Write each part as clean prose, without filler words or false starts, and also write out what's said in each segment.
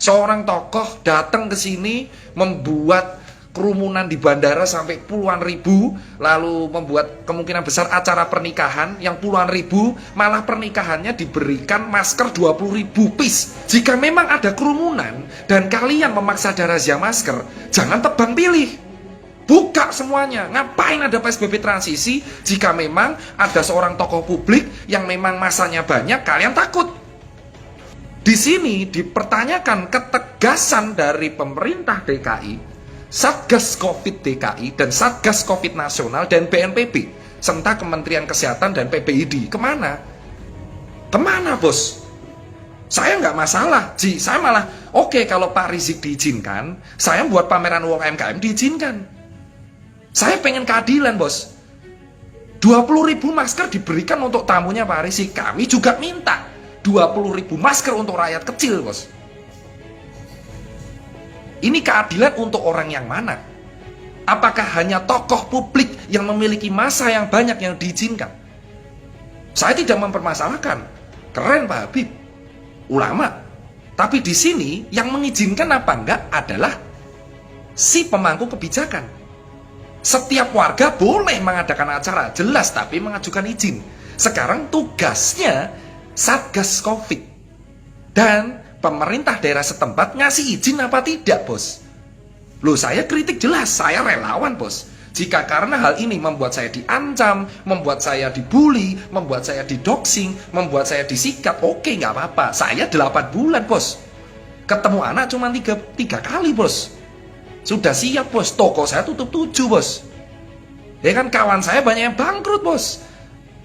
Seorang tokoh datang ke sini membuat kerumunan di bandara sampai puluhan ribu, lalu membuat kemungkinan besar acara pernikahan yang puluhan ribu, malah pernikahannya diberikan masker 20.000 piece. Jika memang ada kerumunan dan kalian memaksa ada razia masker, jangan tebang pilih. Buka semuanya. Ngapain ada PSBB transisi jika memang ada seorang tokoh publik yang memang masanya banyak, kalian takut. Di sini dipertanyakan ketegasan dari pemerintah DKI, Satgas Covid DKI, dan Satgas Covid Nasional, dan BNPB, serta Kementerian Kesehatan dan PBID. Kemana? Kemana, bos? Saya nggak masalah, Ji. Saya malah, oke, kalau Pak Rizik diizinkan, saya buat pameran UMKM diizinkan. Saya pengen keadilan, bos. 20.000 masker diberikan untuk tamunya Pak Rizik. Kami juga minta 20.000 masker untuk rakyat kecil, bos. Ini keadilan untuk orang yang mana? Apakah hanya tokoh publik yang memiliki massa yang banyak yang diizinkan? Saya tidak mempermasalahkan. Keren Pak Habib, ulama. Tapi di sini yang mengizinkan apa enggak adalah si pemangku kebijakan. Setiap warga boleh mengadakan acara, jelas, tapi mengajukan izin. Sekarang tugasnya Satgas Covid dan pemerintah daerah setempat ngasih izin apa tidak, bos? Loh, saya kritik jelas, saya relawan, bos. Jika karena hal ini membuat saya diancam, membuat saya dibully, membuat saya didoxing, membuat saya disikat, oke, nggak apa-apa. Saya 8 bulan, bos. Ketemu anak cuma 3 kali, bos. Sudah siap, bos. Toko saya tutup 7, bos. Ya kan, kawan saya banyak yang bangkrut, bos.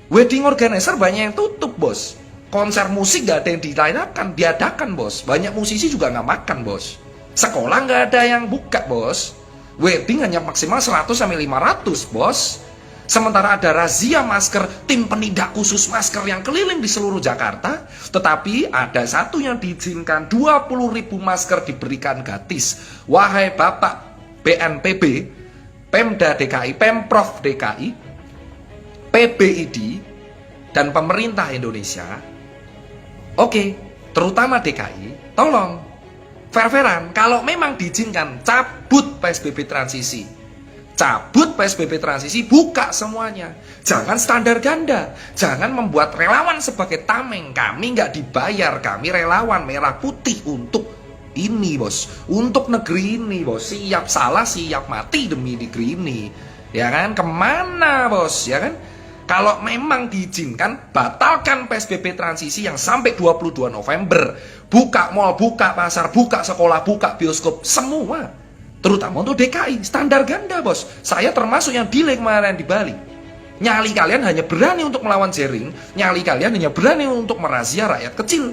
Wedding organizer banyak yang tutup, bos. Konser musik gak ada yang diadakan, bos. Banyak musisi juga gak makan, bos. Sekolah gak ada yang buka, bos. Wedding hanya maksimal 100-500, bos. Sementara ada razia masker, tim penindak khusus masker yang keliling di seluruh Jakarta. Tetapi ada satu yang diizinkan, 20.000 masker diberikan gratis. Wahai Bapak BNPB, Pemda DKI, Pemprov DKI, PBID, dan pemerintah Indonesia, oke, terutama DKI, tolong fair-fairan. Kalau memang diizinkan, cabut PSBB transisi. Cabut PSBB transisi, buka semuanya. Jangan standar ganda. Jangan membuat relawan sebagai tameng. Kami nggak dibayar, kami relawan merah putih untuk ini, bos. Untuk negeri ini, bos. Siap salah, siap mati demi negeri ini. Ya kan? Kemana, bos? Ya kan? Kalau memang diizinkan, batalkan PSBB transisi yang sampai 22 November. Buka mal, buka pasar, buka sekolah, buka bioskop, semua. Terutama untuk DKI, standar ganda, bos. Saya termasuk yang delay kemarin di Bali. Nyali kalian hanya berani untuk melawan jaring, nyali kalian hanya berani untuk merazia rakyat kecil.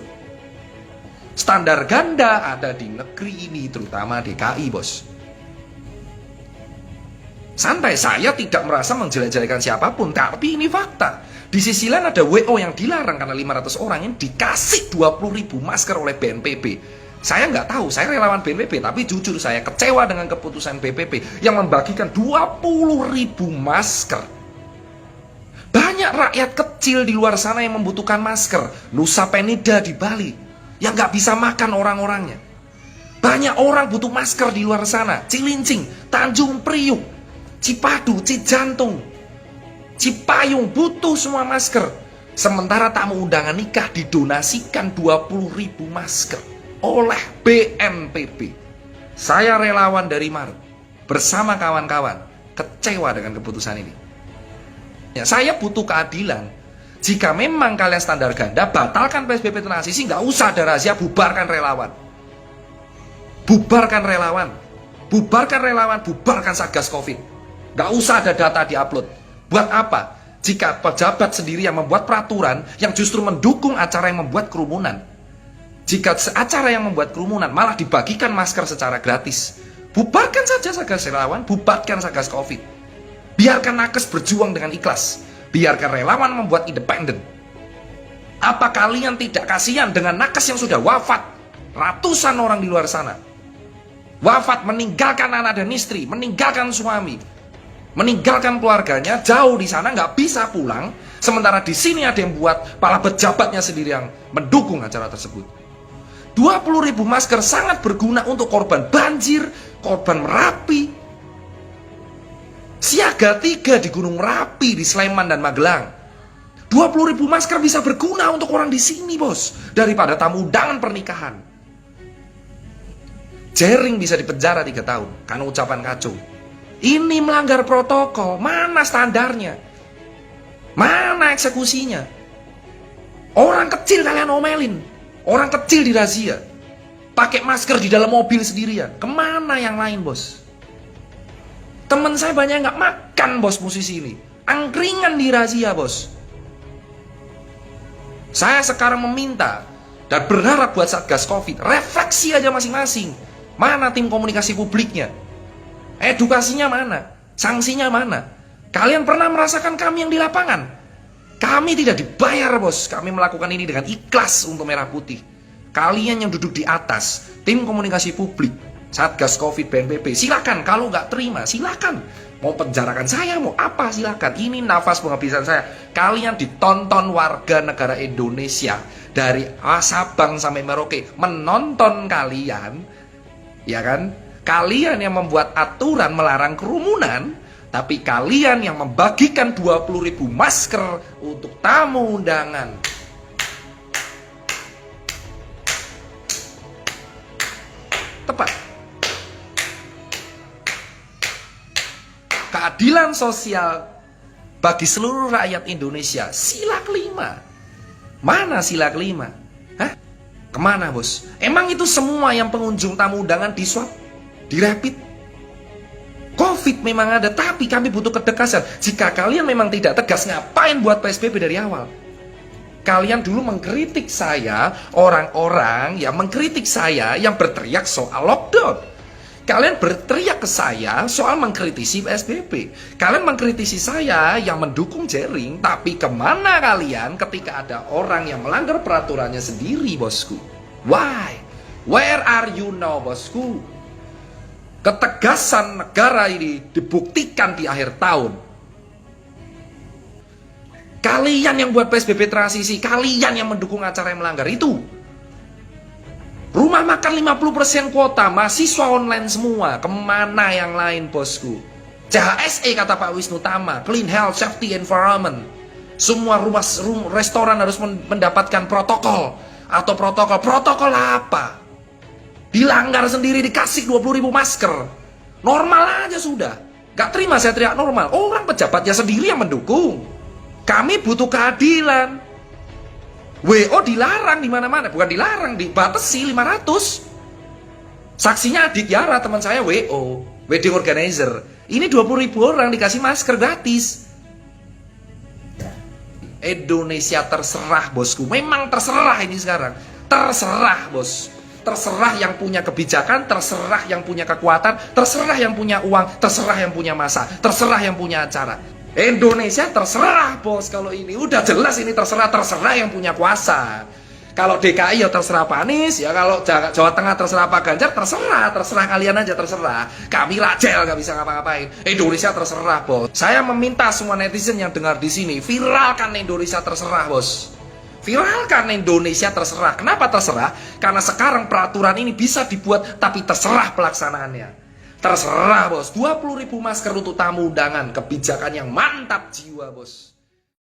Standar ganda ada di negeri ini, terutama DKI, bos. Santai, saya tidak merasa menjelek-jelekan siapapun, tapi ini fakta. Di sisi lain ada WO yang dilarang karena 500 orang yang dikasih 20.000 masker oleh BNPB. Saya nggak tahu, saya relawan BNPB, tapi jujur saya kecewa dengan keputusan BNPB yang membagikan 20.000 masker. Banyak rakyat kecil di luar sana yang membutuhkan masker. Nusa Penida di Bali yang nggak bisa makan orang-orangnya. Banyak orang butuh masker di luar sana. Cilincing, Tanjung Priuk, Cipadu, Cijantung, Cipayung butuh semua masker. Sementara tamu undangan nikah didonasikan 20.000 masker oleh BNPB. Saya relawan dari Maret bersama kawan-kawan kecewa dengan keputusan ini. Ya, saya butuh keadilan. Jika memang kalian standar ganda, batalkan PSBB transisi, nggak usah ada razia, bubarkan relawan. Bubarkan relawan. Bubarkan relawan, bubarkan Satgas Covid. Nggak usah ada data diupload. Buat apa? Jika pejabat sendiri yang membuat peraturan yang justru mendukung acara yang membuat kerumunan. Jika acara yang membuat kerumunan malah dibagikan masker secara gratis, bubarkan saja Satgas relawan, bubarkan Satgas Covid. Biarkan nakes berjuang dengan ikhlas. Biarkan relawan membuat independen. Apa kalian tidak kasihan dengan nakes yang sudah wafat? Ratusan orang di luar sana wafat, meninggalkan anak dan istri, meninggalkan suami, meninggalkan keluarganya jauh di sana, nggak bisa pulang. Sementara di sini ada yang buat, para pejabatnya sendiri yang mendukung acara tersebut. 20.000 masker sangat berguna untuk korban banjir, korban Merapi. Siaga 3 di Gunung Merapi, di Sleman dan Magelang. 20.000 masker bisa berguna untuk orang di sini, bos, daripada tamu undangan pernikahan. Jering bisa dipenjara 3 tahun karena ucapan kacau. Ini melanggar protokol. Mana standarnya? Mana eksekusinya? Orang kecil kalian omelin. Orang kecil dirazia. Pakai masker di dalam mobil sendirian. Kemana yang lain, bos? Temen saya banyak nggak makan, bos, musisi ini. Angkringan dirazia, bos. Saya sekarang meminta dan berharap buat Satgas Covid, refleksi aja masing-masing. Mana tim komunikasi publiknya? Edukasinya mana? Sanksinya mana? Kalian pernah merasakan kami yang di lapangan? Kami tidak dibayar, bos. Kami melakukan ini dengan ikhlas untuk Merah Putih. Kalian yang duduk di atas, tim komunikasi publik, Satgas Covid, BNPB, silakan. Kalau nggak terima, silakan. Mau penjarakan saya, mau apa, silakan. Ini nafas penghabisan saya. Kalian ditonton warga negara Indonesia dari Sabang sampai Merauke, menonton kalian, ya kan? Kalian yang membuat aturan melarang kerumunan, tapi kalian yang membagikan 20.000 masker untuk tamu undangan. Tepat. Keadilan sosial bagi seluruh rakyat Indonesia. Sila kelima. Mana sila kelima? Hah? Kemana, bos? Emang itu semua yang pengunjung tamu undangan di swab? Di rapid? Covid memang ada, tapi kami butuh ketegasan. Jika kalian memang tidak tegas, ngapain buat PSBB dari awal? Kalian dulu mengkritik saya, orang-orang yang mengkritik saya yang berteriak soal lockdown. Kalian berteriak ke saya soal mengkritisi PSBB. Kalian mengkritisi saya yang mendukung Jering. Tapi kemana kalian ketika ada orang yang melanggar peraturannya sendiri, bosku? Why? Where are you now, bosku? Ketegasan negara ini dibuktikan di akhir tahun. Kalian yang buat PSBB transisi, kalian yang mendukung acara yang melanggar itu. Rumah makan 50% kuota, mahasiswa online semua. Kemana yang lain, bosku? CHSE kata Pak Wisnu Tama, Clean Health, Safety, Environment. Semua restoran harus mendapatkan protokol. Atau protokol apa? Dilanggar sendiri, dikasih 20.000 masker. Normal aja sudah. Gak terima saya teriak normal. Orang pejabatnya sendiri yang mendukung. Kami butuh keadilan. WO dilarang di mana-mana, bukan dilarang, dibatasi 500. Saksinya Adik Yara, teman saya WO, wedding organizer. Ini 20.000 orang dikasih masker gratis. Indonesia terserah, bosku. Memang terserah ini sekarang. Terserah, bos. Terserah yang punya kebijakan, terserah yang punya kekuatan, terserah yang punya uang, terserah yang punya masa, terserah yang punya acara. Indonesia terserah, bos. Kalau ini udah jelas ini terserah yang punya kuasa. Kalau DKI ya terserah Pak Anies, ya kalau Jawa Tengah terserah Pak Ganjar, terserah kalian aja, terserah. Kami rajel gak bisa ngapa-ngapain. Indonesia terserah, bos. Saya meminta semua netizen yang dengar di sini, viralkan Indonesia terserah, bos. Viralkan Indonesia terserah. Kenapa terserah? Karena sekarang peraturan ini bisa dibuat, tapi terserah pelaksanaannya. Terserah, bos. 20.000 masker untuk tamu undangan. Kebijakan yang mantap jiwa, bos.